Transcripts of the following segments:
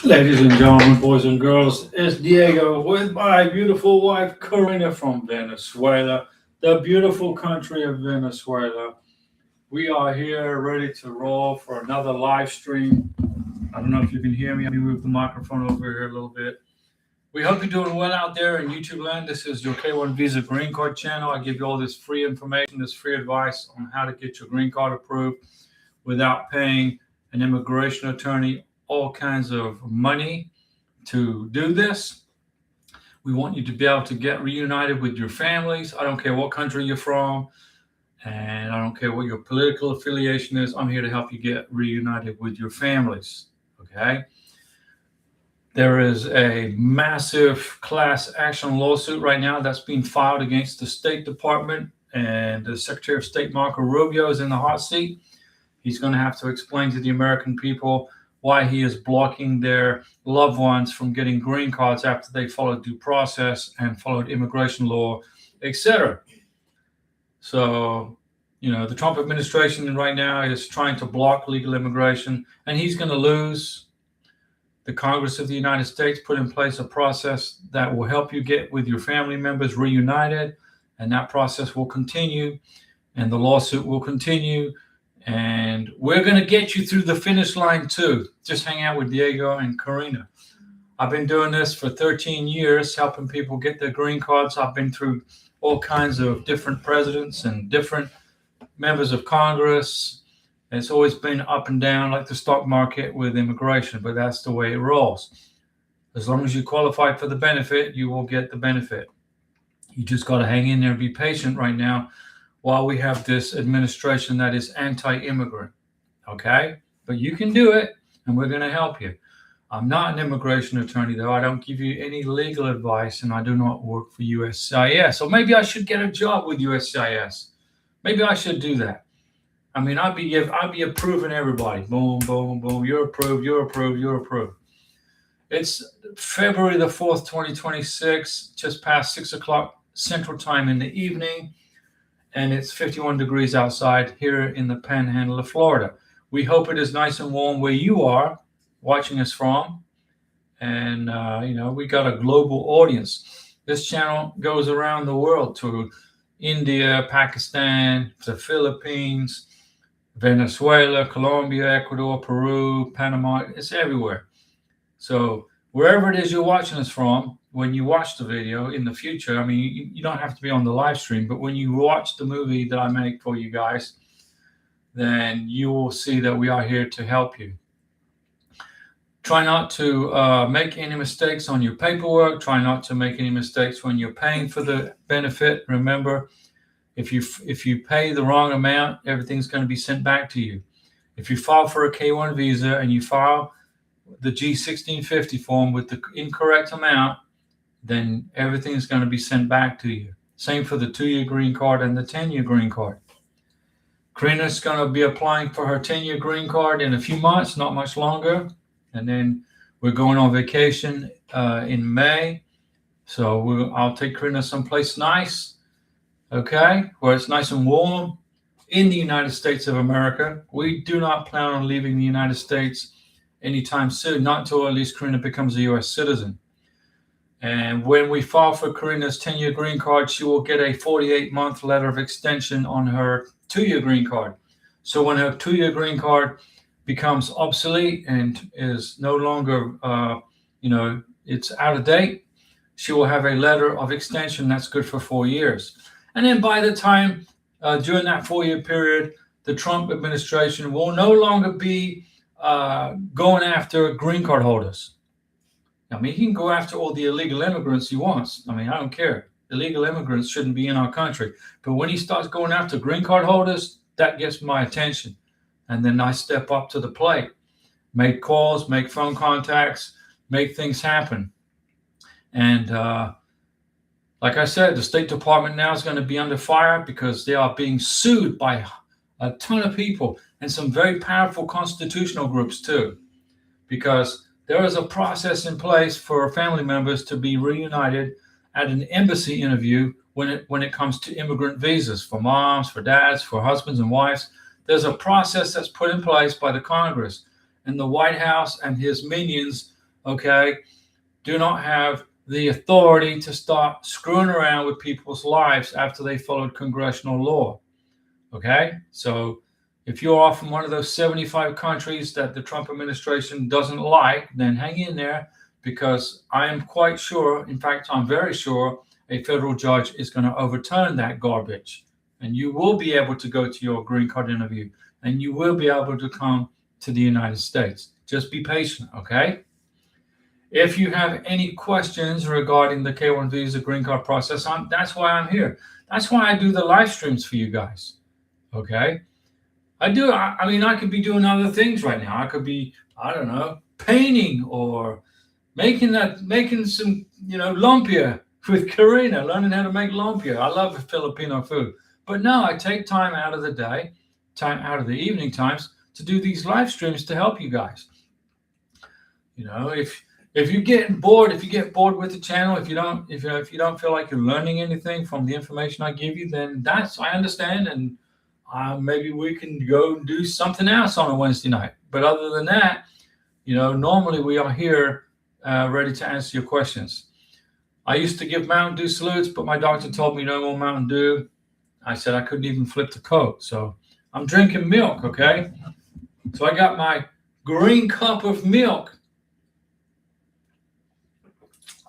Ladies and gentlemen, boys and girls, it's Diego with my beautiful wife Karina from Venezuela, the beautiful country of Venezuela. We are here ready to roll for another live stream. I don't know if you can hear me. Let me move the microphone over here a little bit. We hope you're doing well out there in YouTube land. This is your K1 Visa Green Card channel. I give you all this free information, this free advice on how to get your green card approved without paying an immigration attorney all kinds of money to do this. We want you to be able to get reunited with your families. I don't care what country you're from, and I don't care what your political affiliation is. I'm here to help you get reunited with your families, okay? There is a massive class action lawsuit right now that's being filed against the State Department, and the Secretary of State, Marco Rubio, is in the hot seat. He's going to have to explain to the American people why he is blocking their loved ones from getting green cards after they followed due process and followed immigration law, etc. So, the Trump administration right now is trying to block legal immigration, and he's going to lose. The Congress of the United States put in place a process that will help you get with your family members reunited, and that process will continue, and the lawsuit will continue. And we're going to get you through the finish line too. Just hang out with Diego and Karina. I've been doing this for 13 years, helping people get their green cards. I've been through all kinds of different presidents and different members of Congress. It's always been up and down like the stock market with immigration, but that's the way it rolls. As long as you qualify for the benefit, you will get the benefit. You just got to hang in there and be patient right now while we have this administration that is anti-immigrant, okay? But you can do it, and we're going to help you. I'm not an immigration attorney, though. I don't give you any legal advice, and I do not work for USCIS. So maybe I should get a job with USCIS. Maybe I should do that. I mean, I'd be approving everybody. Boom, boom, boom. You're approved, you're approved, you're approved. It's February the 4th, 2026, just past 6 o'clock Central Time in the evening. And it's 51 degrees outside here in the panhandle of Florida. We hope it is nice and warm where you are watching us from. And, we got a global audience. This channel goes around the world to India, Pakistan, the Philippines, Venezuela, Colombia, Ecuador, Peru, Panama. It's everywhere. So wherever it is you're watching us from, when you watch the video in the future, I mean, you don't have to be on the live stream, but when you watch the movie that I make for you guys, then you will see that we are here to help you. Try not to make any mistakes on your paperwork. Try not to make any mistakes when you're paying for the benefit. Remember, if you pay the wrong amount, everything's going to be sent back to you. If you file for a K1 visa and you file the G1650 form with the incorrect amount, then everything is going to be sent back to you. Same for the 2-year green card and the 10-year green card. Karina's going to be applying for her 10-year green card in a few months, not much longer. And then we're going on vacation in May. So I'll take Karina someplace nice, okay, where it's nice and warm in the United States of America. We do not plan on leaving the United States anytime soon, not until at least Karina becomes a U.S. citizen. And when we file for Karina's 10-year green card, she will get a 48-month letter of extension on her 2-year green card. So when her 2-year green card becomes obsolete and is no longer, it's out of date, she will have a letter of extension that's good for 4 years. And then by the time, during that 4-year period, the Trump administration will no longer be going after green card holders. I mean, he can go after all the illegal immigrants he wants. I mean, I don't care. Illegal immigrants shouldn't be in our country. But when he starts going after green card holders, that gets my attention. And then I step up to the plate, make calls, make phone contacts, make things happen. And like I said, the State Department now is going to be under fire because they are being sued by a ton of people and some very powerful constitutional groups too, because there is a process in place for family members to be reunited at an embassy interview when it comes to immigrant visas for moms, for dads, for husbands and wives. There's a process that's put in place by the Congress, and the White House and his minions okay, do not have the authority to start screwing around with people's lives after they followed congressional law. Okay, so if you are from one of those 75 countries that the Trump administration doesn't like, then hang in there, because I am quite sure, in fact, I'm very sure, a federal judge is going to overturn that garbage. And you will be able to go to your green card interview, and you will be able to come to the United States. Just be patient, okay? If you have any questions regarding the K-1 visa green card process, that's why I'm here. That's why I do the live streams for you guys. Okay. I mean, I could be doing other things right now. I could be, I don't know, painting or making some, lumpia with Karina, learning how to make lumpia. I love Filipino food. But no, I take time out of the day, time out of the evening times to do these live streams to help you guys. If you get bored with the channel, if you don't feel like you're learning anything from the information I give you, then I understand, and maybe we can go and do something else on a Wednesday night. But other than that, normally we are here ready to answer your questions. I used to give Mountain Dew salutes, but my doctor told me no more Mountain Dew. I said I couldn't even flip the Coke, so I'm drinking milk, okay? So I got my green cup of milk,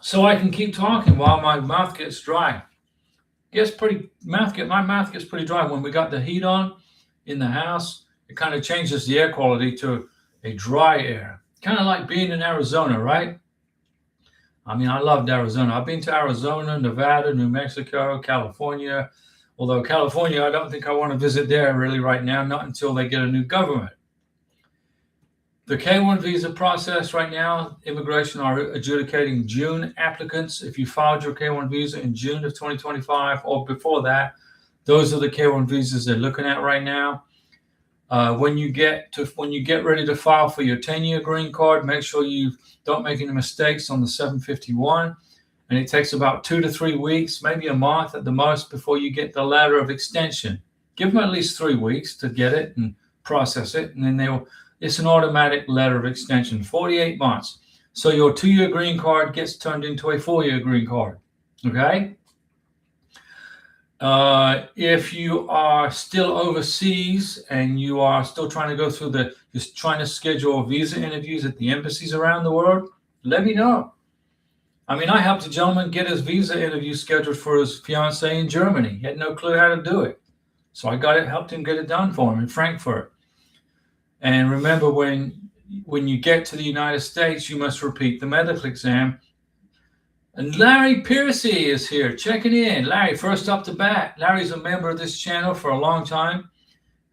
so I can keep talking while my mouth gets dry. My mouth gets pretty dry. When we got the heat on in the house, it kind of changes the air quality to a dry air. Kind of like being in Arizona, right? I mean, I loved Arizona. I've been to Arizona, Nevada, New Mexico, California. Although California, I don't think I want to visit there really right now, not until they get a new government. The K-1 visa process right now, immigration are adjudicating June applicants. If you filed your K-1 visa in June of 2025 or before that, those are the K-1 visas they're looking at right now. When you get ready to file for your 10-year green card, make sure you don't make any mistakes on the 751. And it takes about 2 to 3 weeks, maybe a month at the most, before you get the letter of extension. Give them at least 3 weeks to get it and process it, and then it's an automatic letter of extension, 48 months. So your 2-year green card gets turned into a 4-year green card, okay? If you are still overseas and you are still trying to go through just trying to schedule visa interviews at the embassies around the world, let me know. I mean, I helped a gentleman get his visa interview scheduled for his fiancée in Germany. He had no clue how to do it. So I helped him get it done for him in Frankfurt. And remember, when you get to the United States, you must repeat the medical exam. And Larry Piercy is here checking in. Larry, first up to bat. Larry's a member of this channel for a long time.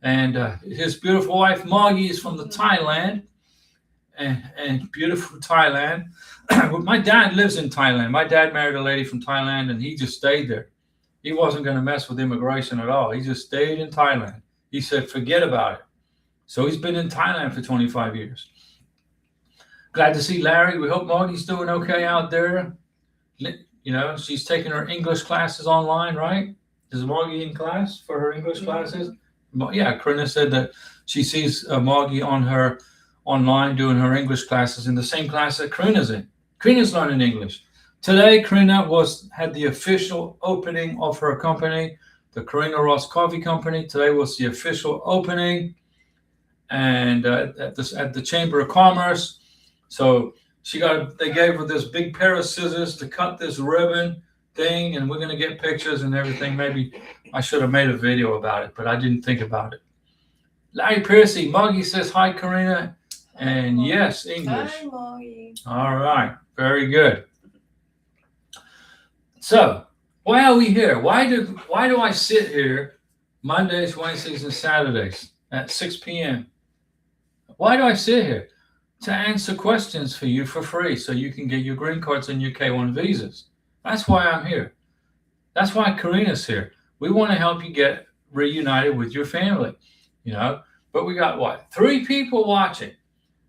And his beautiful wife, Margie, is from Thailand. And beautiful Thailand. My dad lives in Thailand. My dad married a lady from Thailand, and he just stayed there. He wasn't going to mess with immigration at all. He just stayed in Thailand. He said, forget about it. So he's been in Thailand for 25 years. Glad to see Larry. We hope Margie's doing okay out there. She's taking her English classes online, right? Is Margie in class for her English classes? Yeah, Karina said that she sees Margie online doing her English classes in the same class that Karina's in. Karina's learning English. Today, Karina had the official opening of her company, the Karina Ross Coffee Company. Today was the official opening, and at the Chamber of Commerce. So they gave her this big pair of scissors to cut this ribbon thing, and we're going to get pictures and everything. Maybe I should have made a video about it, but I didn't think about it. Larry Piercy, Margie says hi, Karina, and hi, yes, English. Hi, Margie. All right, very good. So why are we here? Why do I sit here Mondays, Wednesdays, and Saturdays at 6 p.m.? Why do I sit here? To answer questions for you for free, so you can get your green cards and your K-1 visas. That's why I'm here. That's why Karina's here. We want to help you get reunited with your family, But we got 3 people watching.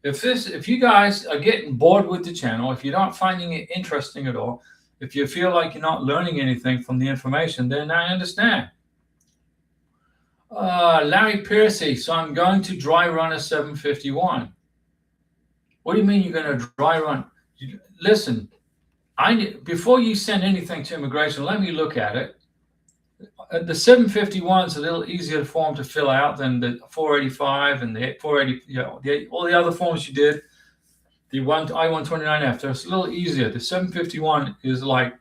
If you guys are getting bored with the channel, if you're not finding it interesting at all, if you feel like you're not learning anything from the information, then I understand. Larry Piercy, so I'm going to dry run a 751. What do you mean you're going to dry run? Listen, before you send anything to immigration, let me look at it. The 751 is a little easier form to fill out than the 485 and the 480. All the other forms you did, the I-129F, they're a little easier. The 751 is like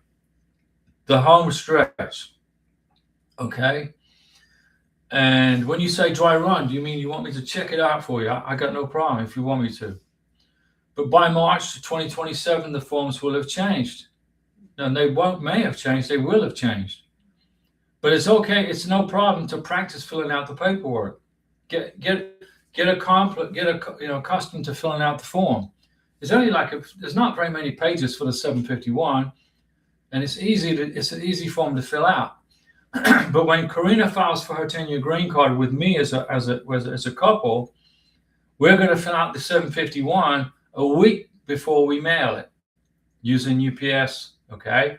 the home stretch. Okay. And when you say dry run, do you mean you want me to check it out for you? I got no problem if you want me to. But by March 2027, the forms will have changed. And they may have changed, they will have changed. But it's okay, it's no problem to practice filling out the paperwork. Get accustomed to filling out the form. It's only there's not very many pages for the 751, and it's an easy form to fill out. But when Karina files for her 10-year green card with me as a couple, we're going to fill out the 751 a week before we mail it using UPS. Okay,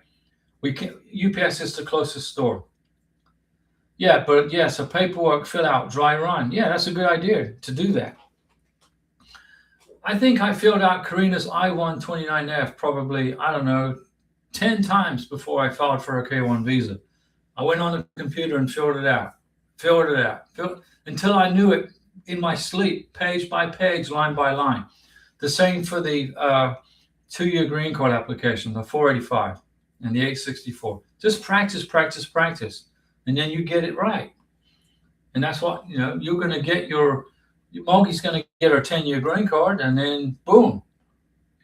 UPS is the closest store. Yeah, but yes, a paperwork fill out, dry run. Yeah, that's a good idea to do that. I think I filled out Karina's I-129F probably, I don't know, 10 times before I filed for her K-1 visa. I went on the computer and filled it out until I knew it in my sleep, page by page, line by line. The same for the 2-year green card application, the 485 and the 864. Just practice, practice, practice, and then you get it right. And that's what, you're going to get Mogi's going to get her 10-year green card, and then boom,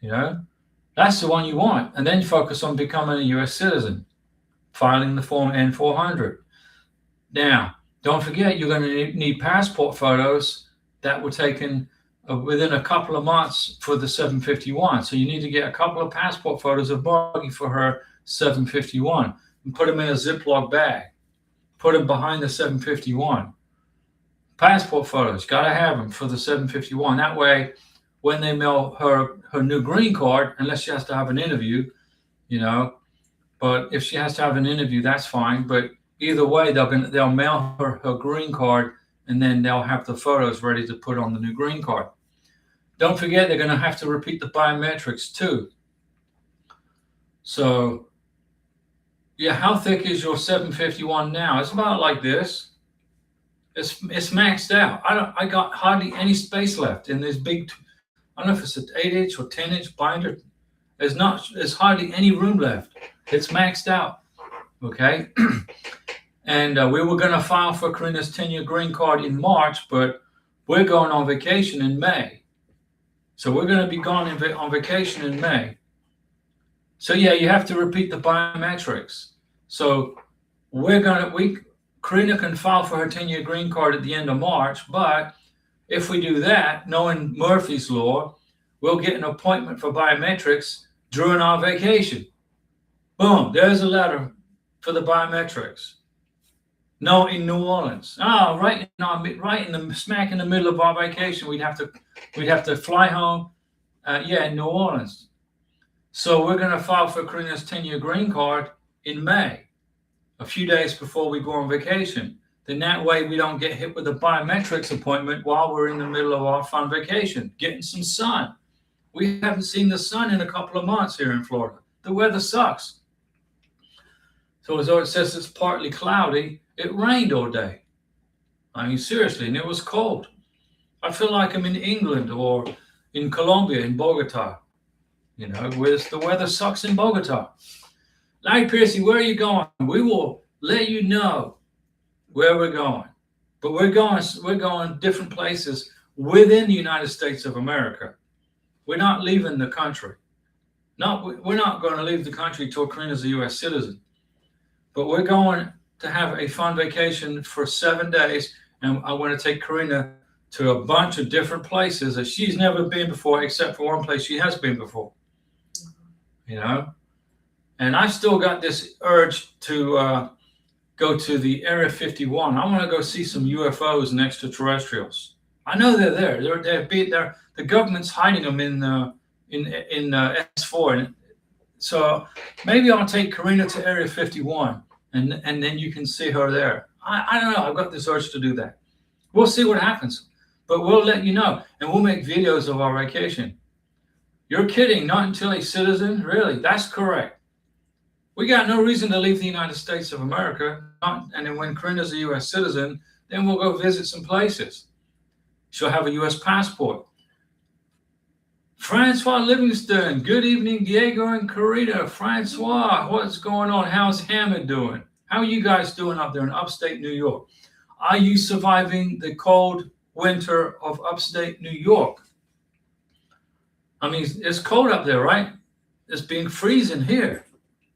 that's the one you want. And then focus on becoming a U.S. citizen, filing the form N400. Now, don't forget, you're going to need passport photos that were taken within a couple of months for the 751. So you need to get a couple of passport photos of Mogi for her 751 and put them in a Ziploc bag. Put them behind the 751. Passport photos, got to have them for the 751. That way, when they mail her new green card, unless she has to have an interview, but if she has to have an interview, that's fine. But either way, they'll mail her green card, and then they'll have the photos ready to put on the new green card. Don't forget, they're going to have to repeat the biometrics too. So, yeah, how thick is your 751 now? It's about like this. It's maxed out. I got hardly any space left in this big, I don't know if it's an 8-inch or 10-inch binder. There's hardly any room left. It's maxed out. Okay. And we were going to file for Karina's 10-year green card in March, but we're going on vacation in May. So we're going to be gone on vacation in May. So yeah, you have to repeat the biometrics. So Karina can file for her 10-year green card at the end of March, but if we do that, knowing Murphy's Law, we'll get an appointment for biometrics during our vacation. Boom, there's a letter for the biometrics. No, in New Orleans. Right in the smack in the middle of our vacation, we'd have to fly home. In New Orleans. So we're going to file for Karina's 10-year green card in May, a few days before we go on vacation. Then that way we don't get hit with a biometrics appointment while we're in the middle of our fun vacation, getting some sun. We haven't seen the sun in a couple of months here in Florida. The weather sucks. So although it says it's partly cloudy, it rained all day. I mean, seriously, and it was cold. I feel like I'm in England or in Colombia, in Bogota, where the weather sucks in Bogota. Larry Piercy, where are you going? We will let you know where we're going. But we're going different places within the United States of America. We're not leaving the country. We're not going to leave the country till Karina's a U.S. citizen. But we're going to have a fun vacation for 7 days, and I want to take Karina to a bunch of different places that she's never been before, except for one place she has been before. And I've still got this urge to go to the Area 51. I want to go see some UFOs and extraterrestrials. I know they're there. They're the government's hiding them in S4. And so maybe I'll take Karina to Area 51, and then you can see her there. I don't know. I've got this urge to do that. We'll see what happens, but we'll let you know, and we'll make videos of our vacation. You're kidding, not until a citizen? Really? That's correct. We got no reason to leave the United States of America. And then when Karina's a U.S. citizen, then we'll go visit some places. She'll have a U.S. passport. Francois Livingston, good evening, Diego and Karina. Francois, what's going on? How's Hammond doing? How are you guys doing up there in upstate New York? Are you surviving the cold winter of upstate New York? I mean, it's cold up there, right? It's been freezing here.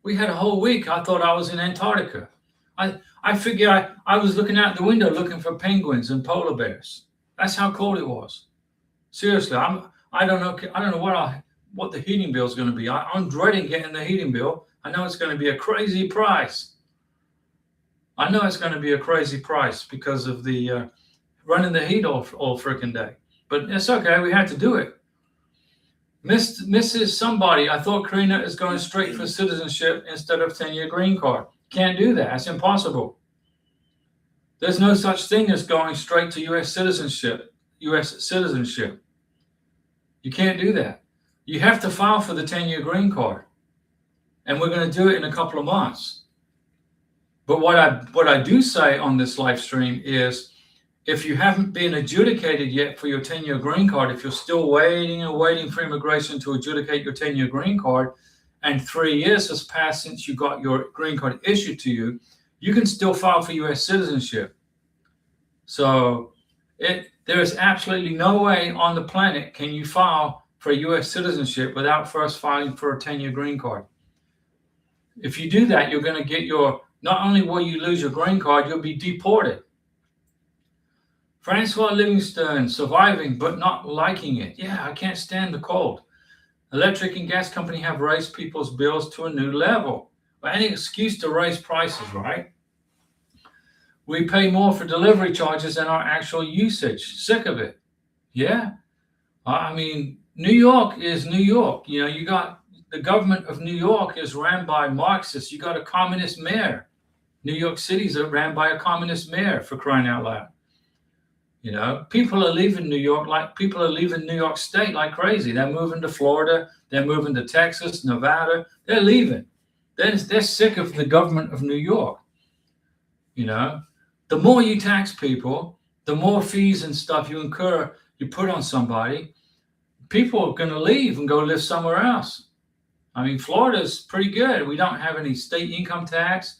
We had a whole week. I thought I was in Antarctica. I figured I was looking out the window looking for penguins and polar bears. That's how cold it was. Seriously, I don't know what the heating bill is going to be. I'm dreading getting the heating bill. I know it's going to be a crazy price. I know it's going to be a crazy price because of the running the heat all freaking day. But it's okay. We had to do it. Mrs. Somebody, I thought Karina is going straight for citizenship instead of 10-year green card. Can't do that. That's impossible. There's no such thing as going straight to U.S. citizenship. You can't do that. You have to file for the 10-year green card. And we're going to do it in a couple of months. But what I do say on this live stream is, if you haven't been adjudicated yet for your 10-year green card, if you're still waiting for immigration to adjudicate your 10-year green card, and 3 years has passed since you got your green card issued to you, you can still file for U.S. citizenship. So there is absolutely no way on the planet can you file for U.S. citizenship without first filing for a 10-year green card. If you do that, you're going to get not only will you lose your green card, you'll be deported. Francois Livingston, surviving but not liking it. Yeah, I can't stand the cold. Electric and gas company have raised people's bills to a new level. Well, any excuse to raise prices, right? We pay more for delivery charges than our actual usage. Sick of it. Yeah. I mean, New York is New York. You know, you got the government of New York is ran by Marxists. You got a communist mayor. New York City's ran by a communist mayor, for crying out loud. You know, people are leaving New York like people are leaving New York State like crazy. They're moving to Florida. They're moving to Texas, Nevada. They're leaving. They're sick of the government of New York. You know, the more you tax people, the more fees and stuff you put on somebody, people are going to leave and go live somewhere else. I mean, Florida's pretty good. We don't have any state income tax.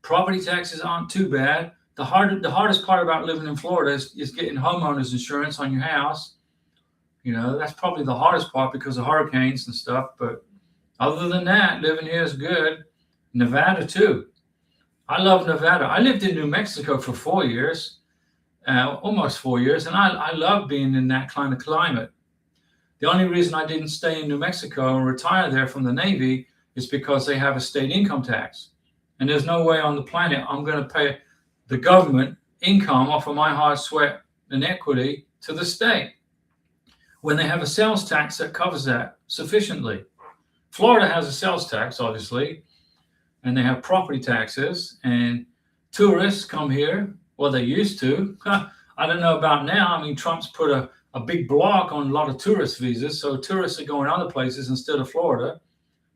Property taxes aren't too bad. The hardest part about living in Florida is getting homeowners insurance on your house. You know, that's probably the hardest part because of hurricanes and stuff. But other than that, living here is good. Nevada, too. I love Nevada. I lived in New Mexico for 4 years, almost 4 years, and I love being in that kind of climate. The only reason I didn't stay in New Mexico and retire there from the Navy is because they have a state income tax. And there's no way on the planet I'm going to pay the government income off of my hard sweat and equity to the state when they have a sales tax that covers that sufficiently. Florida has a sales tax, obviously, and they have property taxes, and tourists come here. Well, they used to. I don't know about now. I mean, Trump's put a big block on a lot of tourist visas, so tourists are going other places instead of Florida.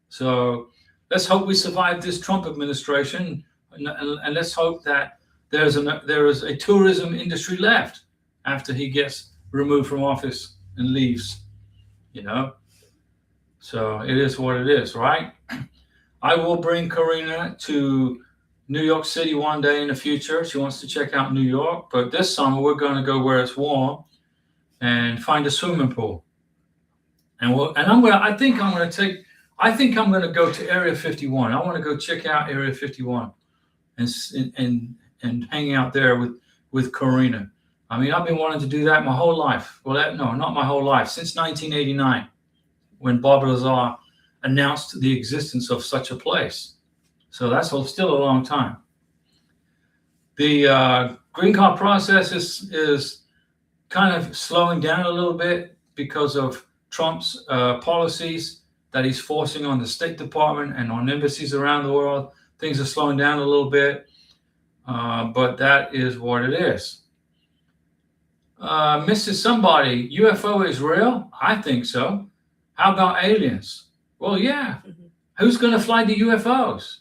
So let's hope we survive this Trump administration, and let's hope that there is a tourism industry left after he gets removed from office and leaves, you know. So it is what it is, right? I will bring Karina to New York City one day in the future. She wants to check out New York, but this summer we're going to go where it's warm and find a swimming pool. I think I'm going to go to Area 51. I want to go check out Area 51 and hang out there with Karina. I mean, I've been wanting to do that my whole life. Well, no, not my whole life. Since 1989, when Bob Lazar announced the existence of such a place. So that's still a long time. The green card process is kind of slowing down a little bit because of Trump's policies that he's forcing on the State Department and on embassies around the world. Things are slowing down a little bit, but that is what it is. Mrs. Somebody, UFO is real? I think so. How about aliens? Well, yeah. Who's going to fly the UFOs?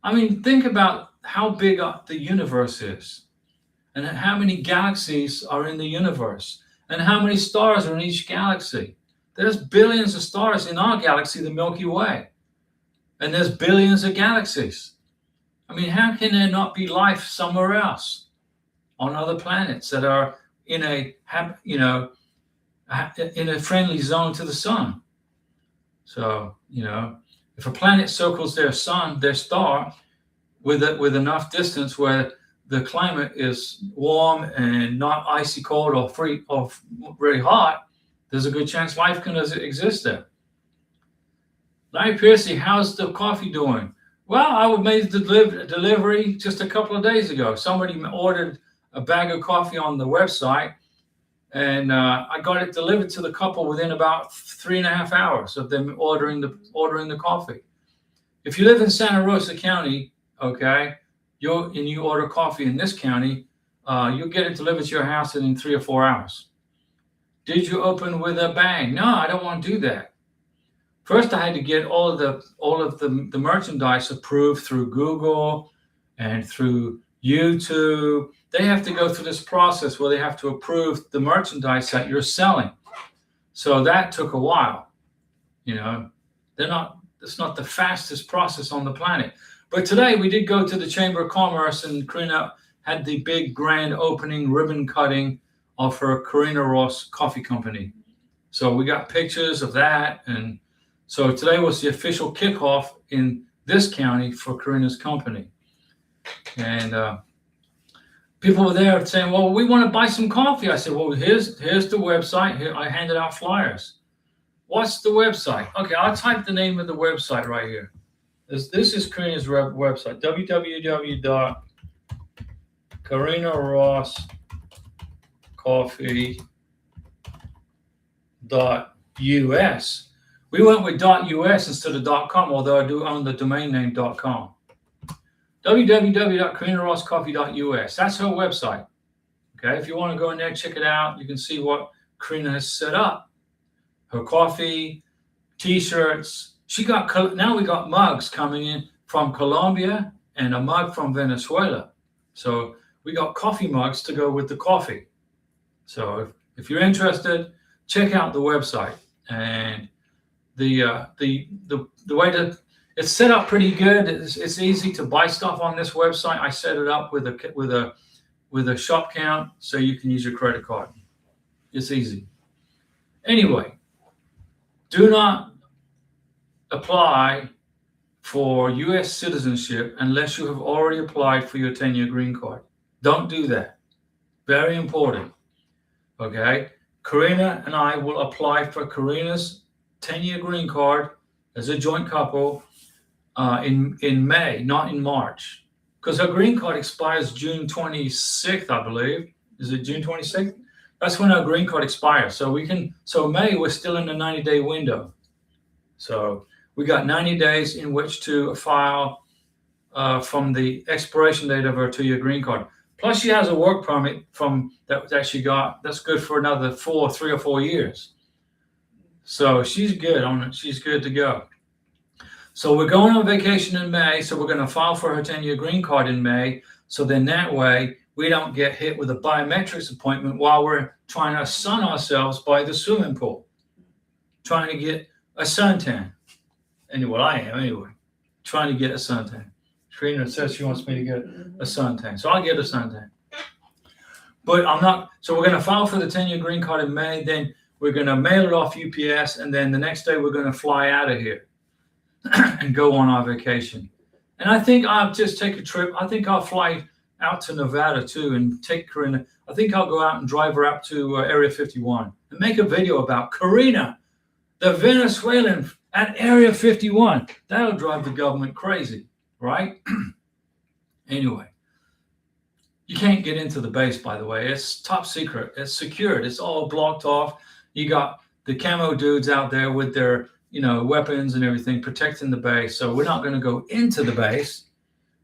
I mean, think about how big the universe is, and how many galaxies are in the universe, and how many stars are in each galaxy. There's billions of stars in our galaxy, the Milky Way, and there's billions of galaxies. I mean, how can there not be life somewhere else on other planets that are in a friendly zone to the sun? So, if a planet circles their sun, their star, with enough distance where the climate is warm and not icy cold or very hot, there's a good chance life can exist there. Larry Piercy, how's the coffee doing? Well, I made the delivery just a couple of days ago. Somebody ordered a bag of coffee on the website, and I got it delivered to the couple within about 3.5 hours of them ordering the coffee. If you live in Santa Rosa County, okay, you order coffee in this county, you'll get it delivered to your house in 3 or 4 hours. Did you open with a bang? No, I don't want to do that. First, I had to get all of the merchandise approved through Google and through YouTube. They have to go through this process where they have to approve the merchandise that you're selling. So that took a while. It's not the fastest process on the planet. But today we did go to the Chamber of Commerce, and Karina had the big grand opening ribbon cutting of her Karina Ross Coffee Company. So we got pictures of that. And so today was the official kickoff in this county for Karina's company. And people were there saying, well, we want to buy some coffee. I said, well, here's the website. Here, I handed out flyers. What's the website? Okay, I'll type the name of the website right here. This is Karina's website, www.KarinaRossCoffee.us. We went with .us instead of .com, although I do own the domain name .com. www.KarinaRossCoffee.us. That's her website. Okay, if you want to go in there, check it out. You can see what Karina has set up. Her coffee, T-shirts. Now we got mugs coming in from Colombia and a mug from Venezuela. So we got coffee mugs to go with the coffee. So if you're interested, check out the website. And the way that it's set up pretty good. It's easy to buy stuff on this website. I set it up with a shop count, so you can use your credit card. It's easy. Anyway, do not apply for U.S. citizenship unless you have already applied for your 10-year green card. Don't do that. Very important. Okay? Karina and I will apply for Karina's 10-year green card as a joint couple in May, not in March. Because her green card expires June 26th, I believe. Is it June 26th? That's when our green card expires. So May, we're still in the 90-day window. So we got 90 days in which to file from the expiration date of her 2-year green card. Plus, she has a work permit that she got. That's good for another 3 or 4 years. So she's good on it. She's good to go. So we're going on vacation in May. So we're going to file for her 10-year green card in May. So then that way we don't get hit with a biometrics appointment while we're trying to sun ourselves by the swimming pool, trying to get a suntan. Anyway, I am anyway, trying to get a suntan. Karina says she wants me to get a suntan, so I'll get a suntan. But I'm not. So we're going to file for the 10-year green card in May. Then we're going to mail it off UPS, and then the next day we're going to fly out of here and go on our vacation. And I think I'll just take a trip. I think I'll fly out to Nevada too and take Karina. I think I'll go out and drive her up to Area 51 and make a video about Karina, the Venezuelan at Area 51. That'll drive the government crazy, right? Anyway, you can't get into the base, by the way. It's top secret. It's secured. It's all blocked off. You got the camo dudes out there with their, weapons and everything protecting the base. So we're not going to go into the base,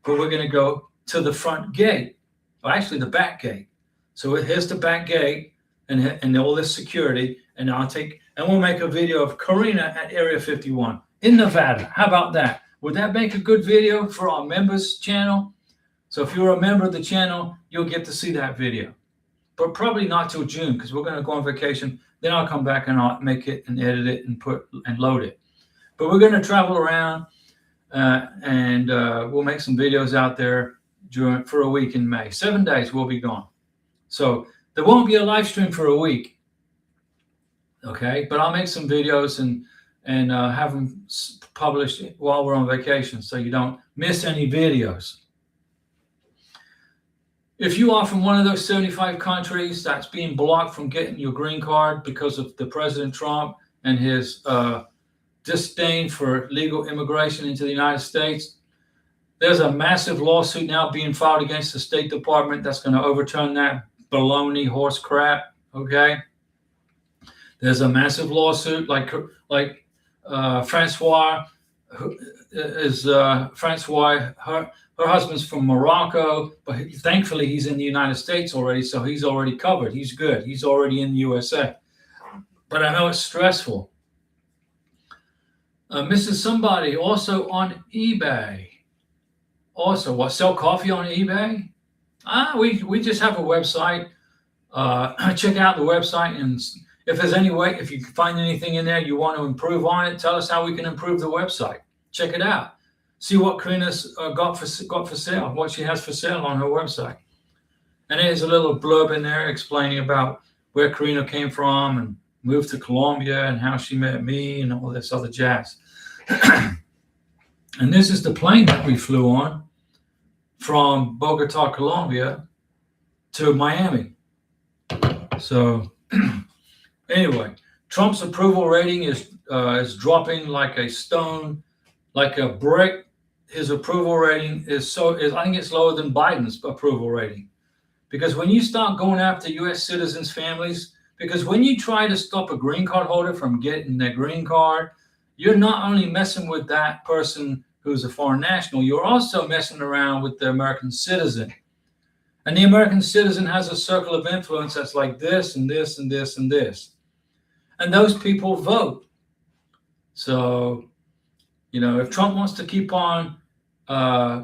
but we're going to go to the front gate, or actually the back gate. So here's the back gate and all this security, and and we'll make a video of Karina at Area 51 in Nevada. How about that? Would that make a good video for our members channel? So if you're a member of the channel, you'll get to see that video. But probably not till June, because we're going to go on vacation. Then I'll come back and I'll make it and edit it and load it. But we're going to travel around and we'll make some videos out there for a week in May. 7 days we'll be gone. So there won't be a live stream for a week. Okay, but I'll make some videos and have them published while we're on vacation, so you don't miss any videos. If you are from one of those 75 countries that's being blocked from getting your green card because of the President Trump and his disdain for legal immigration into the United States, there's a massive lawsuit now being filed against the State Department that's going to overturn that baloney horse crap. Okay, there's a massive lawsuit like Francois is Francois. Her husband's from Morocco, but thankfully he's in the United States already, so he's already covered. He's good. He's already in the USA. But I know it's stressful. Mrs. Somebody also on eBay. Also, what, sell coffee on eBay? We just have a website. Check out the website, and if there's any way, if you can find anything in there you want to improve on it, tell us how we can improve the website. Check it out. See what Karina's got for sale, what she has for sale on her website. And there's a little blurb in there explaining about where Karina came from and moved to Colombia and how she met me and all this other jazz. And this is the plane that we flew on from Bogota, Colombia to Miami. So anyway, Trump's approval rating is dropping like a stone, like a brick. His approval rating is I think it's lower than Biden's approval rating. Because when you start going after U.S. citizens' families, because when you try to stop a green card holder from getting their green card, you're not only messing with that person who's a foreign national, you're also messing around with the American citizen. And the American citizen has a circle of influence that's like this and this and this and this. And those people vote. So, you know, if Trump wants to keep on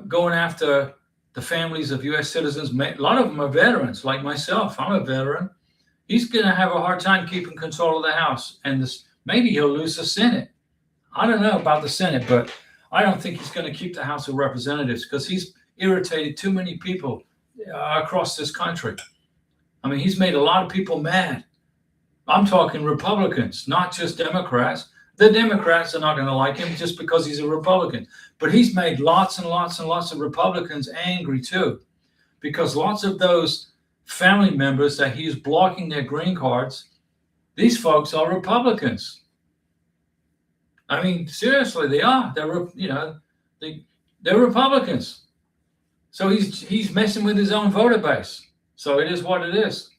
going after the families of U.S. citizens, a lot of them are veterans, like myself. I'm a veteran. He's going to have a hard time keeping control of the House. And maybe he'll lose the Senate. I don't know about the Senate, but I don't think he's going to keep the House of Representatives because he's irritated too many people across this country. I mean, he's made a lot of people mad. I'm talking Republicans, not just Democrats. The Democrats are not going to like him just because he's a Republican. But he's made lots and lots and lots of Republicans angry too, because lots of those family members that he's blocking their green cards, these folks are Republicans. I mean, seriously, they are. They're Republicans. So he's messing with his own voter base. So it is what it is.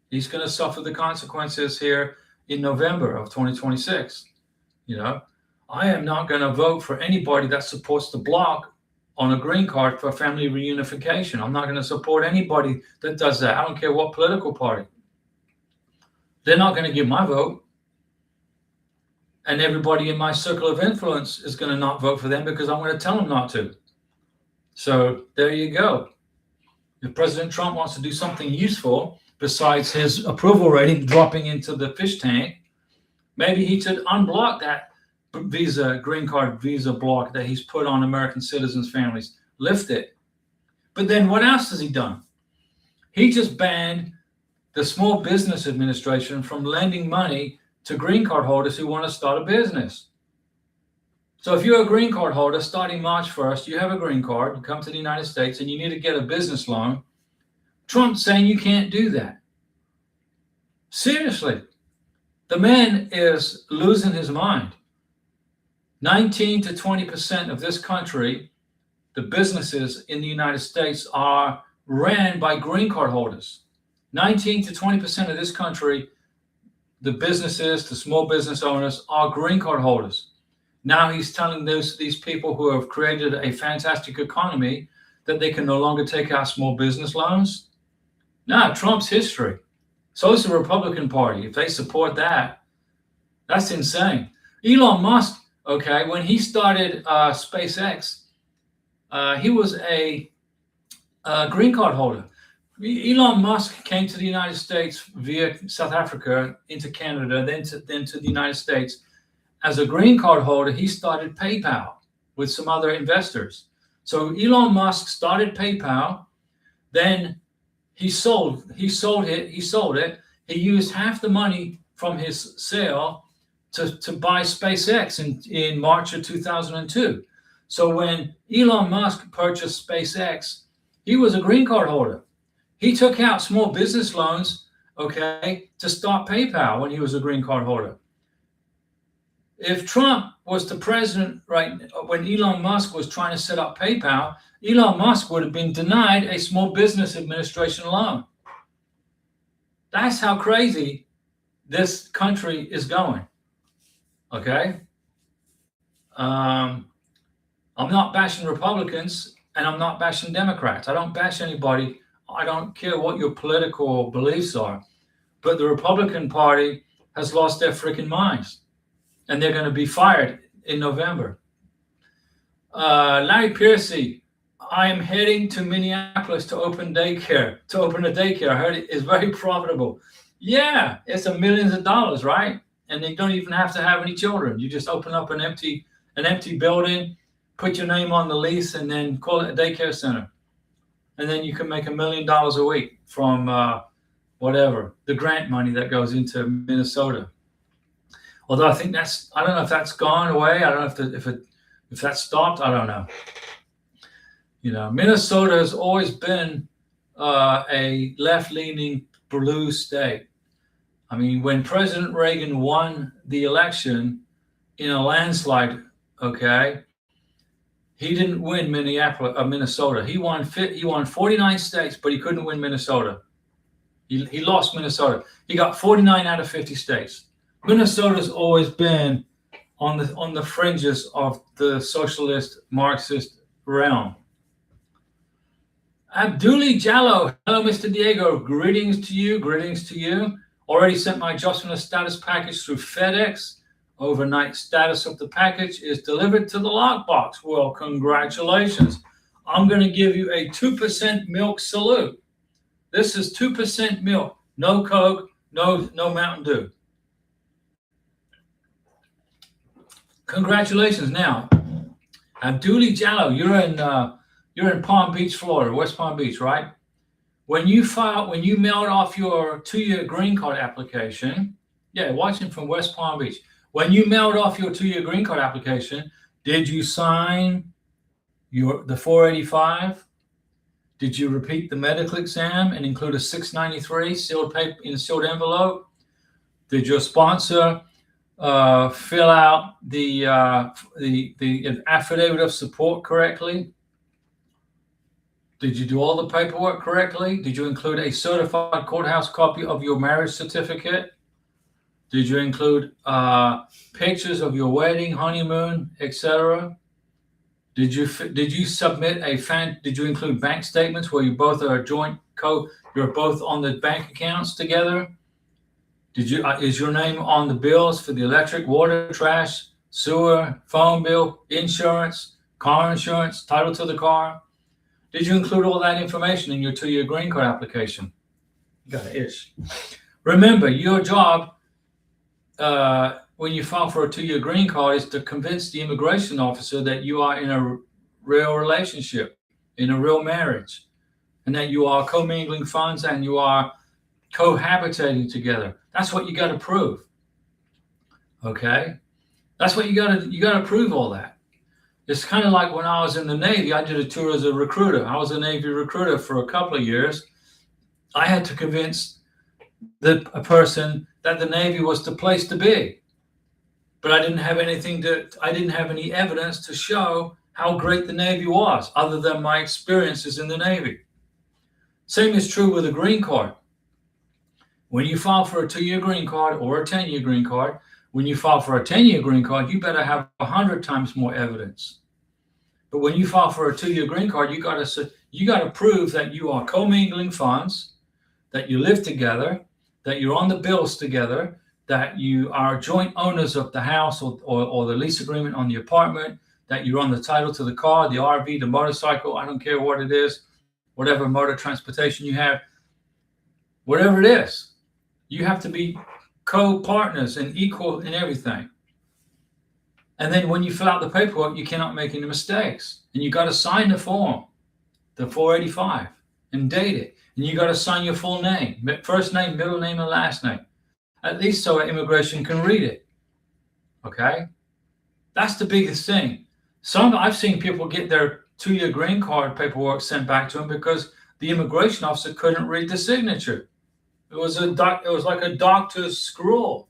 He's going to suffer the consequences here in November of 2026. You know, I am not going to vote for anybody that supports the bloc on a green card for family reunification. I'm not going to support anybody that does that. I don't care what political party. They're not going to give my vote. And everybody in my circle of influence is going to not vote for them because I'm going to tell them not to. So there you go. If President Trump wants to do something useful besides his approval rating dropping into the fish tank, maybe he should unblock that green card visa block that he's put on American citizens' families. Lift it. But then what else has he done? He just banned the Small Business Administration from lending money to green card holders who want to start a business. So if you're a green card holder starting March 1st, you have a green card, you come to the United States and you need to get a business loan, Trump's saying you can't do that. Seriously, the man is losing his mind. 19 to 20% of this country, the businesses in the United States are ran by green card holders. 19 to 20% of this country, the businesses, the small business owners are green card holders. Now he's telling these people who have created a fantastic economy that they can no longer take out small business loans. Nah, Trump's history. So is the Republican Party. If they support that, That's insane. Elon Musk, okay, when he started SpaceX, he was a green card holder. Elon Musk came to the United States via South Africa into Canada, then to the United States. As a green card holder, he started PayPal with some other investors. So Elon Musk started PayPal, then he sold it. He used half the money from his sale to buy SpaceX in March of 2002. So when Elon Musk purchased SpaceX, he was a green card holder. He took out small business loans, okay, to start PayPal when he was a green card holder. If Trump was the president, right, when Elon Musk was trying to set up PayPal, Elon Musk would have been denied a small business administration loan. That's how crazy this country is going. Okay? I'm not bashing Republicans and I'm not bashing Democrats. I don't bash anybody. I don't care what your political beliefs are. But the Republican Party has lost their freaking minds. And they're going to be fired in November. Larry Piercy, I am heading to Minneapolis to open a daycare. I heard it is very profitable. Yeah, it's millions of dollars, right? And they don't even have to have any children. You just open up an empty building, put your name on the lease, and then call it a daycare center. And then you can make $1 million a week from whatever, the grant money that goes into Minnesota. Although I think I don't know if that's gone away. I don't know if that's stopped. I don't know. You know, Minnesota has always been a left-leaning blue state. I mean, when President Reagan won the election in a landslide, okay, he didn't win Minnesota. He won 49 states, but he couldn't win Minnesota. He lost Minnesota. He got 49 out of 50 states. Minnesota's always been on the fringes of the socialist Marxist realm. Abduli Jallo, hello, Mr. Diego. Greetings to you. Already sent my adjustment of status package through FedEx. Overnight status of the package is delivered to the lockbox. Well, congratulations. I'm going to give you a 2% milk salute. This is 2% milk. No Coke, no Mountain Dew. Congratulations. Now, Abduli Jallo, you're in Palm Beach, Florida, West Palm Beach, right? When you mailed off your 2-year green card application, yeah, watching from West Palm Beach. When you mailed off your 2-year green card application, did you sign the 485? Did you repeat the medical exam and include a 693 sealed paper in a sealed envelope? Did your sponsor fill out the affidavit of support correctly? Did you do all the paperwork correctly? Did you include a certified courthouse copy of your marriage certificate? Did you include pictures of your wedding, honeymoon, etc.? Did you submit did you include bank statements where you both are you're both on the bank accounts together? Is your name on the bills for the electric, water, trash, sewer, phone bill, insurance, car insurance, title to the car? Did you include all that information in your 2-year green card application? You got an itch. Remember, your job when you file for a 2-year green card is to convince the immigration officer that you are in a real relationship, in a real marriage, and that you are commingling funds and you are cohabitating together. That's what you got to prove. Okay? That's what you got to prove all that. It's kind of like when I was in the Navy, I did a tour as a recruiter. I was a Navy recruiter for a couple of years. I had to convince a person that the Navy was the place to be. But I didn't have any evidence to show how great the Navy was, other than my experiences in the Navy. Same is true with a green card. When you file for a 2-year green card or a 10-year green card, when you file for a 10-year green card, you better have 100 times more evidence. But when you file for a 2-year green card, you got to prove that you are commingling funds, that you live together, that you're on the bills together, that you are joint owners of the house or the lease agreement on the apartment, that you're on the title to the car, the RV, the motorcycle, I don't care what it is, whatever mode of transportation you have, whatever it is, you have to be co-partners and equal in everything. And then when you fill out the paperwork, you cannot make any mistakes. And you got to sign the form, the 485, and date it. And you got to sign your full name, first name, middle name, and last name, at least so immigration can read it. Okay? That's the biggest thing. I've seen people get their 2-year green card paperwork sent back to them because the immigration officer couldn't read the signature. It was like a doctor's scroll.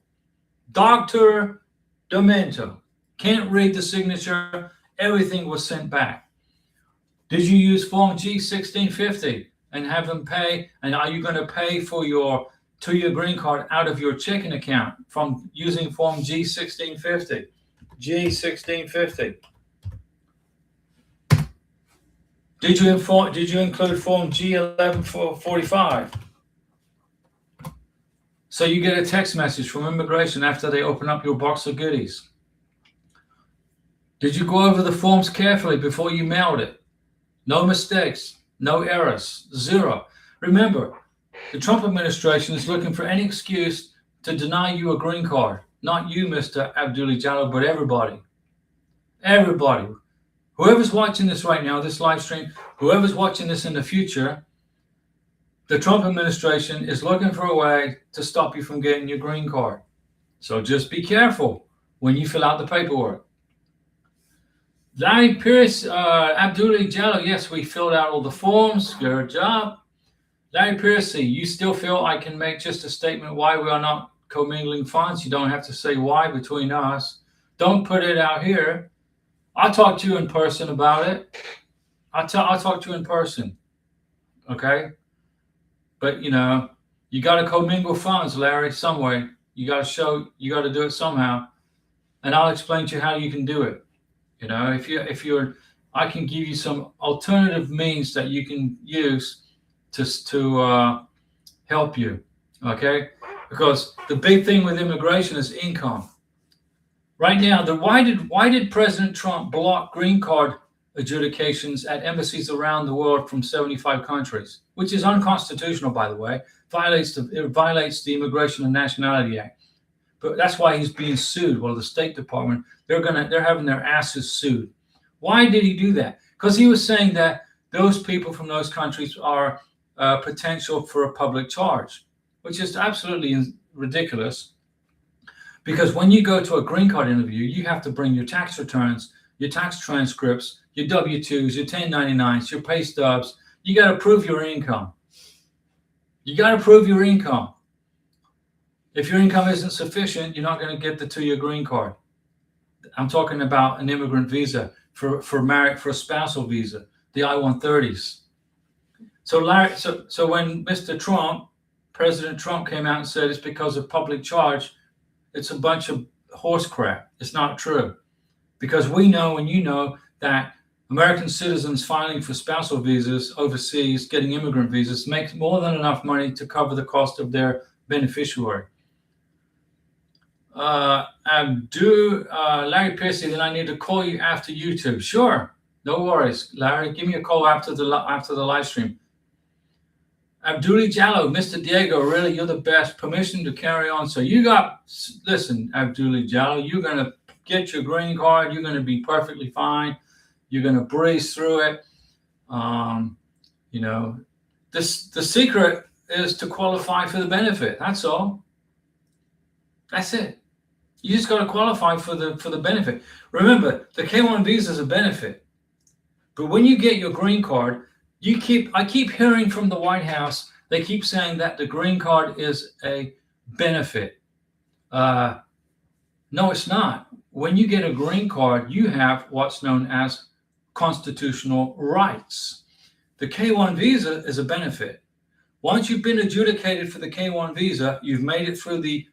Dr. Demento can't read the signature. Everything was sent back. Did you use Form G1650 and have them pay? And are you going to pay for your 2-year green card out of your checking account from using Form G1650? G1650. Did you include Form G1145? So you get a text message from immigration after they open up your box of goodies. Did you go over the forms carefully before you mailed it? No mistakes, no errors, zero. Remember, the Trump administration is looking for any excuse to deny you a green card. Not you, Mr. Abdul-Jalal, but everybody. Everybody. Whoever's watching this right now, this live stream, whoever's watching this in the future, the Trump administration is looking for a way to stop you from getting your green card. So just be careful when you fill out the paperwork. Larry Pierce, Abdul-Jalal, yes, we filled out all the forms. Good job. Larry Pierce, you still feel I can make just a statement why we are not commingling funds? You don't have to say why between us. Don't put it out here. I'll talk to you in person about it. I'll talk to you in person. Okay? But, you got to commingle funds, Larry, some way. You got to do it somehow. And I'll explain to you how you can do it. I can give you some alternative means that you can use to help you. Okay? Because the big thing with immigration is income. Right now, why did President Trump block green card adjudications at embassies around the world from 75 countries, which is unconstitutional, by the way, it violates the Immigration and Nationality Act. But that's why he's being sued. Well, the State Department, they're having their asses sued. Why did he do that? Because he was saying that those people from those countries are potential for a public charge, which is absolutely ridiculous. Because when you go to a green card interview, you have to bring your tax returns, your tax transcripts, your W-2s, your 1099s, your pay stubs. You got to prove your income. You got to prove your income. If your income isn't sufficient, you're not going to get the 2-year green card. I'm talking about an immigrant visa for a spousal visa, the I-130s. So when President Trump came out and said it's because of public charge, it's a bunch of horse crap. It's not true. Because we know and you know that American citizens filing for spousal visas overseas, getting immigrant visas, makes more than enough money to cover the cost of their beneficiary. Larry Piercy, then I need to call you after YouTube. Sure, no worries, Larry. Give me a call after the live stream. Abdul-Jalal, Mr. Diego, really, you're the best. Permission to carry on. So listen, Abdul-Jalal, you're going to get your green card. You're going to be perfectly fine. You're going to breeze through it. The secret is to qualify for the benefit. That's all. That's it. You just got to qualify for the benefit. Remember, the K-1 visa is a benefit. But when you get your green card, I keep hearing from the White House, they keep saying that the green card is a benefit. No, it's not. When you get a green card, you have what's known as constitutional rights. The K-1 visa is a benefit. Once you've been adjudicated for the K-1 visa, you've made it through the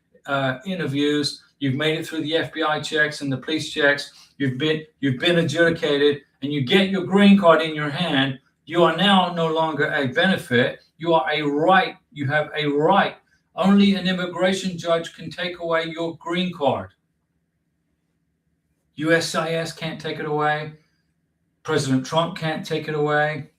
interviews, you've made it through the FBI checks and the police checks, you've been adjudicated, and you get your green card in your hand, you are now no longer a benefit. You are a right. You have a right Only an immigration judge can take away your green card. USCIS can't take it away. President Trump can't take it away.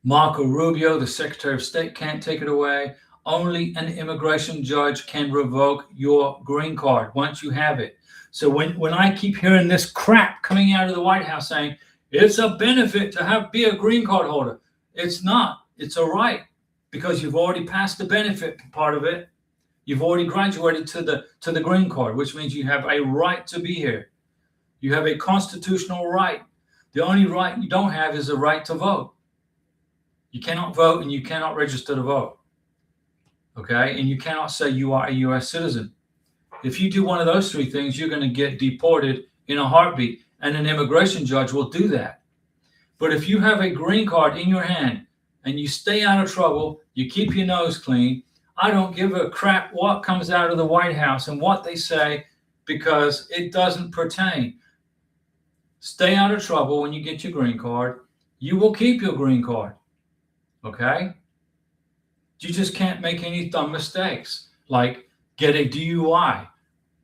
Marco Rubio, the Secretary of State, can't take it away. Only an immigration judge can revoke your green card once you have it. So when I keep hearing this crap coming out of the White House saying it's a benefit to be a green card holder, it's not. It's a right, because you've already passed the benefit part of it. You've already graduated to the green card, which means you have a right to be here. You have a constitutional right. The only right you don't have is the right to vote. You cannot vote and you cannot register to vote. Okay? And you cannot say you are a U.S. citizen. If you do one of those three things, you're going to get deported in a heartbeat, and an immigration judge will do that. But if you have a green card in your hand and you stay out of trouble, you keep your nose clean, I don't give a crap what comes out of the White House and what they say, because it doesn't pertain. Stay out of trouble when you get your green card. You will keep your green card. Okay? You just can't make any dumb mistakes, like get a DUI,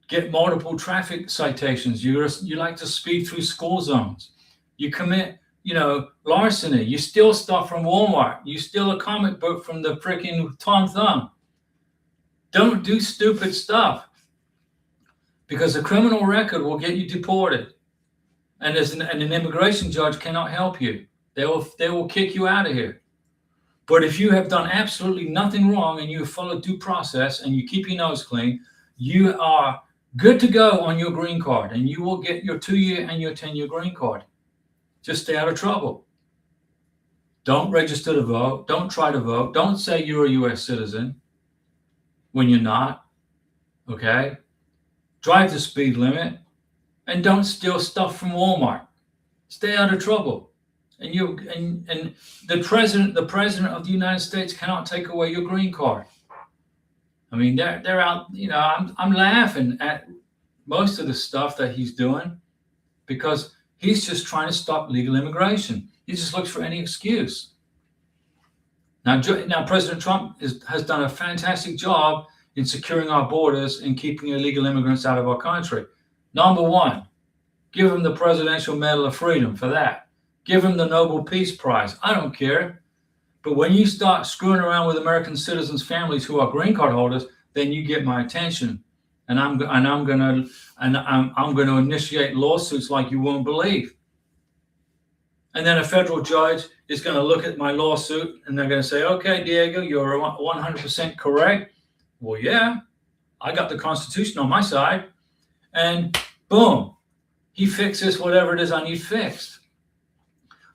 get multiple traffic citations. You like to speed through school zones. You commit, larceny. You steal stuff from Walmart. You steal a comic book from the freaking Tom Thumb. Don't do stupid stuff, because a criminal record will get you deported. And an immigration judge cannot help you. They will kick you out of here. But if you have done absolutely nothing wrong and you follow due process and you keep your nose clean, you are good to go on your green card, and you will get your 2-year and your 10-year green card. Just stay out of trouble. Don't register to vote. Don't try to vote. Don't say you're a U.S. citizen when you're not. Okay? Drive the speed limit, and don't steal stuff from Walmart. Stay out of trouble. And the president of the United States cannot take away your green card. I mean, they're out. I'm laughing at most of the stuff that he's doing, because he's just trying to stop legal immigration. He just looks for any excuse. Now President Trump has done a fantastic job in securing our borders and keeping illegal immigrants out of our country. Number one, give him the Presidential Medal of Freedom for that. Give him the Nobel Peace Prize. I don't care. But when you start screwing around with American citizens' families who are green card holders, then you get my attention, and I'm going to initiate lawsuits like you won't believe. And then a federal judge is going to look at my lawsuit, and they're going to say, "Okay, Diego, you're 100% correct." Well, yeah, I got the Constitution on my side, and boom, he fixes whatever it is I need fixed.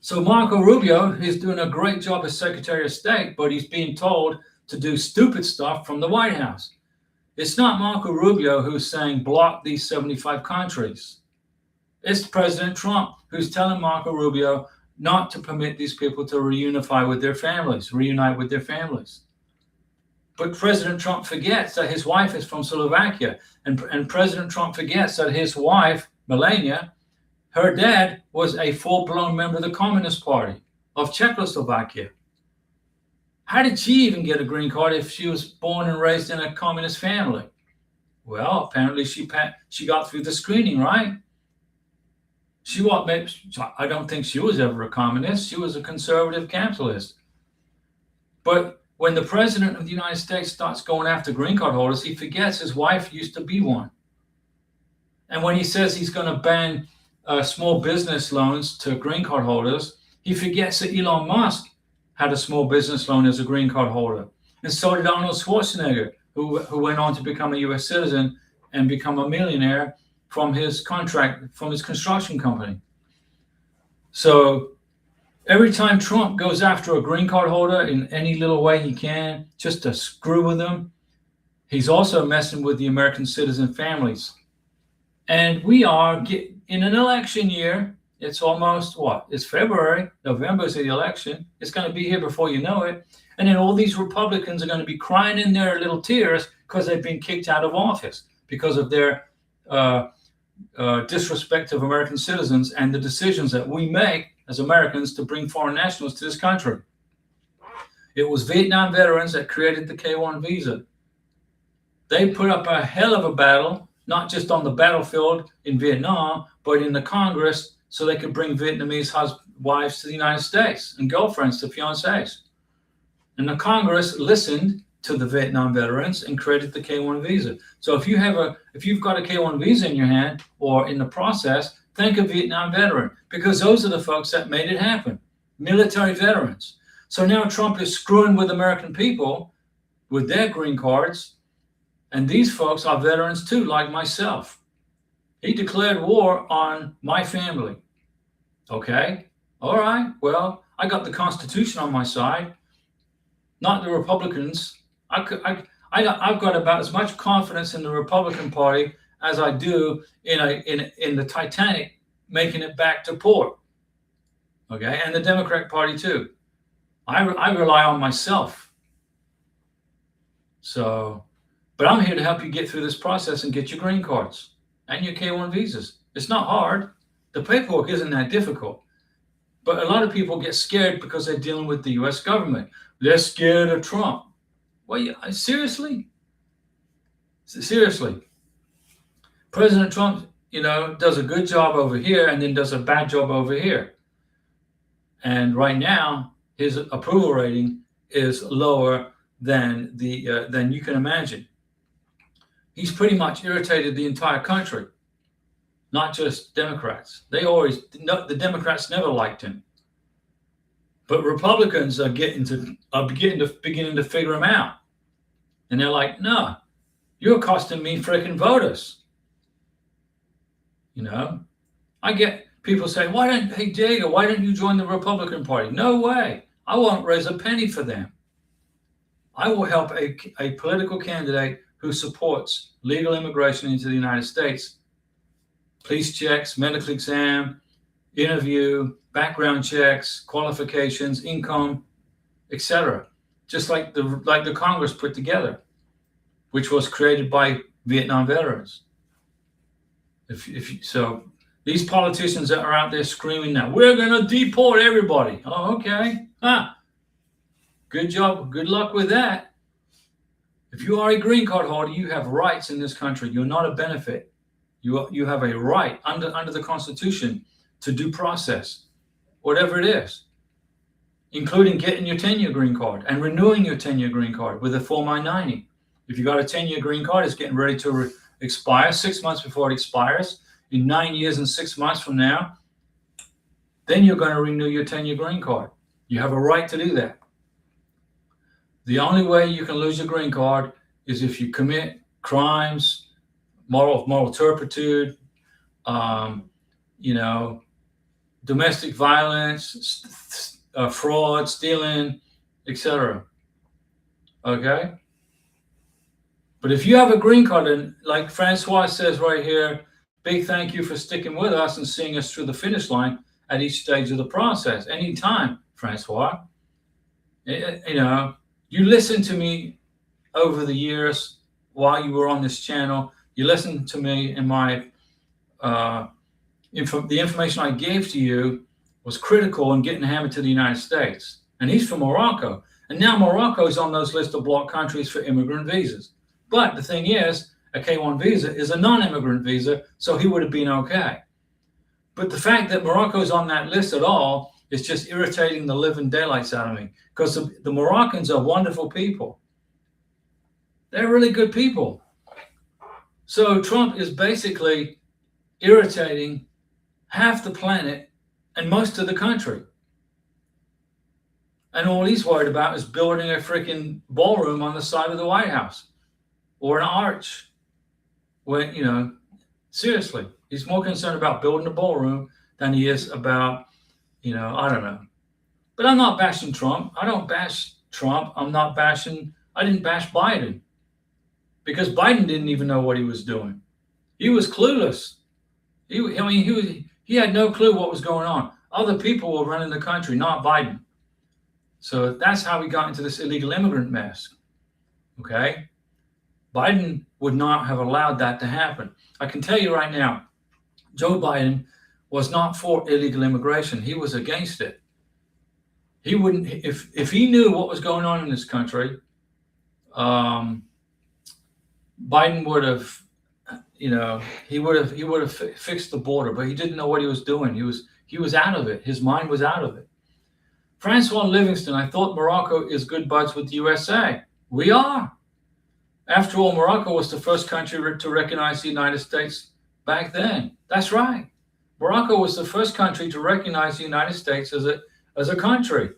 So Marco Rubio is doing a great job as Secretary of State, but he's being told to do stupid stuff from the White House. It's not Marco Rubio who's saying block these 75 countries. It's President Trump who's telling Marco Rubio not to permit these people to reunite with their families. But President Trump forgets that his wife is from Slovakia, and President Trump forgets that his wife, Melania, her dad was a full-blown member of the Communist Party of Czechoslovakia. How did she even get a green card if she was born and raised in a communist family? Well, apparently she got through the screening, right? I don't think she was ever a communist. She was a conservative capitalist. But when the president of the United States starts going after green card holders, he forgets his wife used to be one. And when he says he's going to ban small business loans to green card holders, he forgets that Elon Musk had a small business loan as a green card holder. And so did Arnold Schwarzenegger, who went on to become a U.S. citizen and become a millionaire from his construction company. So every time Trump goes after a green card holder in any little way he can, just to screw with them, he's also messing with the American citizen families. And we are in an election year. It's almost It's February. November is the election. It's going to be here before you know it. And then all these Republicans are going to be crying in their little tears because they've been kicked out of office because of their disrespect of American citizens and the decisions that we make as Americans to bring foreign nationals to this country. It was Vietnam veterans that created the K-1 visa. They put up a hell of a battle, not just on the battlefield in Vietnam, but in the Congress, so they could bring Vietnamese wives to the United States and girlfriends to fiancés. And the Congress listened to the Vietnam veterans and created the K-1 visa. So if you've got a K-1 visa in your hand or in the process, thank a Vietnam veteran, because those are the folks that made it happen, military veterans. So now Trump is screwing with American people with their green cards, and these folks are veterans too, like myself. He declared war on my family. Okay, all right, well, I got the Constitution on my side, not the Republicans. I've got about as much confidence in the Republican Party as I do in the Titanic making it back to port. Okay, and the Democrat Party too. I rely on myself. So, but I'm here to help you get through this process and get your green cards and your K-1 visas. It's not hard. The paperwork isn't that difficult. But a lot of people get scared because they're dealing with the U.S. government. They're scared of Trump. Well, seriously? Seriously. President Trump, does a good job over here and then does a bad job over here. And right now, his approval rating is lower than you can imagine. He's pretty much irritated the entire country, not just Democrats. The Democrats never liked him, but Republicans are beginning to figure him out, and they're like, "No, you're costing me freaking voters." I get people say, "Hey Diego, why don't you join the Republican Party?" No way. I won't raise a penny for them. I will help a political candidate who supports legal immigration into the United States. Police checks, medical exam, interview, background checks, qualifications, income, etc. Just like the Congress put together, which was created by Vietnam veterans. So these politicians that are out there screaming now, we're going to deport everybody. Oh, okay. Good job. Good luck with that. If you are a green card holder, you have rights in this country. You're not a benefit. You have a right under the Constitution to due process, whatever it is, including getting your 10-year green card and renewing your 10-year green card with a Form I-90. If you got a 10-year green card, it's getting ready to expire 6 months before it expires. In 9 years and 6 months from now, then you're going to renew your 10-year green card. You have a right to do that. The only way you can lose your green card is if you commit crimes, moral turpitude, domestic violence, fraud, stealing, etc. Okay? But if you have a green card, and like Francois says right here, big thank you for sticking with us and seeing us through the finish line at each stage of the process. Anytime, Francois. You listened to me over the years while you were on this channel. You listened to me in my the information I gave to you was critical in getting Hamid to the United States. And he's from Morocco. And now Morocco is on those list of blocked countries for immigrant visas. But the thing is, a K-1 visa is a non-immigrant visa, so he would have been okay. But the fact that Morocco is on that list at all is just irritating the living daylights out of me, because the Moroccans are wonderful people. They're really good people. So Trump is basically irritating half the planet and most of the country. And all he's worried about is building a freaking ballroom on the side of the White House or an arch. When, seriously, he's more concerned about building a ballroom than he is about, I don't know. But I'm not bashing Trump. I don't bash Trump. I didn't bash Biden, because Biden didn't even know what he was doing. He was clueless. He had no clue what was going on. Other people were running the country, not Biden. So that's how we got into this illegal immigrant mess. Okay? Biden would not have allowed that to happen. I can tell you right now, Joe Biden was not for illegal immigration. He was against it. He wouldn't, if he knew what was going on in this country, Biden would have, he would have fixed the border, but he didn't know what he was doing. He was out of it. His mind was out of it. Francois Livingston, I thought Morocco is good buds with the USA. We are. After all, Morocco was the first country to recognize the United States back then. That's right. Morocco was the first country to recognize the United States as a country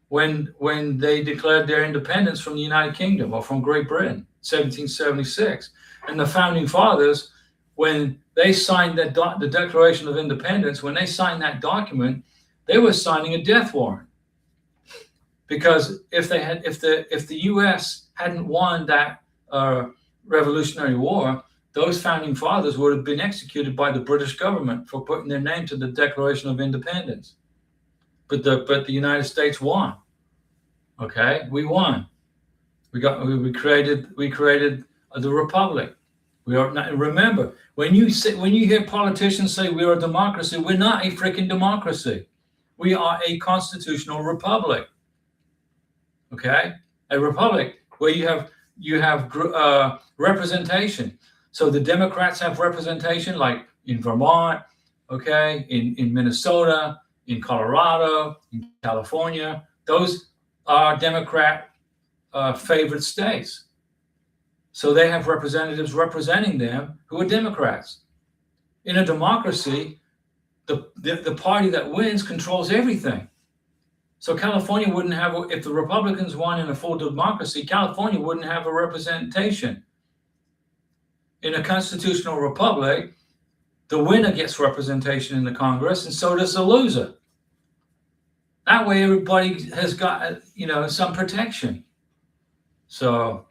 when they declared their independence from the United Kingdom or from Great Britain, 1776. And the founding fathers, when they signed the Declaration of Independence, when they signed that document, they were signing a death warrant. Because if the U.S. hadn't won that Revolutionary War, those founding fathers would have been executed by the British government for putting their name to the Declaration of Independence. But the United States won. Okay, we won. We created the republic. We are not, remember, when you hear politicians say we are a democracy, we're not a freaking democracy. We are a constitutional republic. Okay, a republic where you have representation. So the Democrats have representation, like in Vermont, okay, in Minnesota, in Colorado, in California. Those are Democrat favored states. So they have representatives representing them who are Democrats. In a democracy, the party that wins controls everything. So California wouldn't have, if the Republicans won in a full democracy, California wouldn't have a representation. In a constitutional republic, the winner gets representation in the Congress, and so does the loser. That way, everybody has got, some protection. So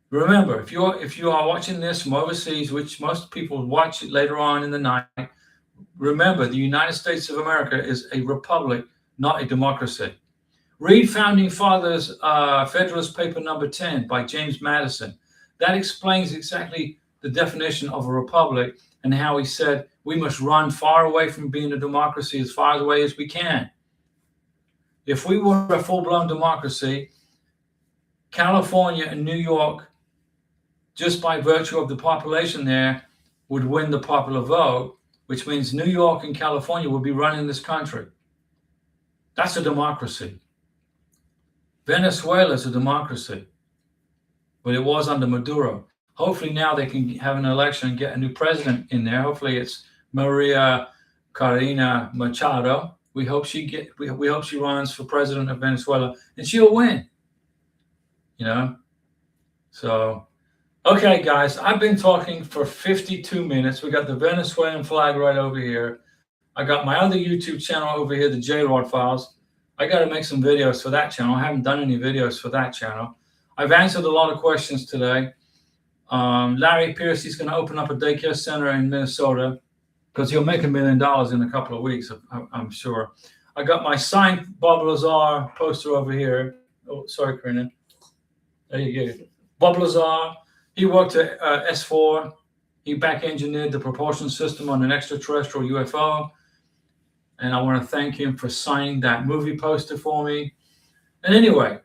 remember, if you are watching this from overseas, which most people watch it later on in the night, remember the United States of America is a republic, not a democracy. Read Founding Fathers Federalist Paper number 10 by James Madison. That explains exactly the definition of a republic and how he said we must run far away from being a democracy, as far away as we can. If we were a full-blown democracy, California and New York, just by virtue of the population there, would win the popular vote, which means New York and California would be running this country. That's a democracy. Venezuela is a democracy, but it was under Maduro. Hopefully now they can have an election and get a new president in there. Hopefully it's Maria Karina Machado. We hope she runs for president of Venezuela, and she'll win. So, okay, guys, I've been talking for 52 minutes. We got the Venezuelan flag right over here. I got my other YouTube channel over here, the J-Rod Files. I got to make some videos for that channel. I haven't done any videos for that channel. I've answered a lot of questions today. Larry Pierce, he's going to open up a daycare center in Minnesota because he'll make $1 million in a couple of weeks, I'm sure. I got my signed Bob Lazar poster over here. Oh, sorry, Karina. There you go. Bob Lazar, he worked at S4. He back engineered the propulsion system on an extraterrestrial UFO. And I want to thank him for signing that movie poster for me. And anyway,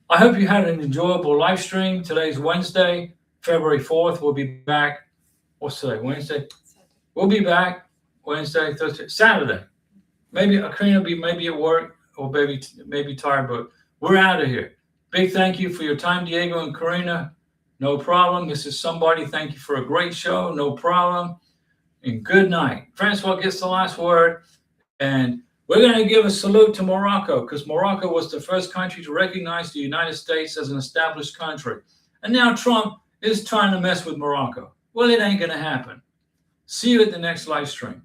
I hope you had an enjoyable live stream. Today's Wednesday, February 4th. We'll be back. What's today? Wednesday? We'll be back Wednesday, Thursday, Saturday. Maybe Karina will be maybe at work or maybe tired, but we're out of here. Big thank you for your time, Diego and Karina. No problem. This is somebody. Thank you for a great show. No problem. And good night. Francois gets the last word. And we're going to give a salute to Morocco because Morocco was the first country to recognize the United States as an established country. And now Trump is trying to mess with Morocco. Well, it ain't going to happen. See you at the next live stream.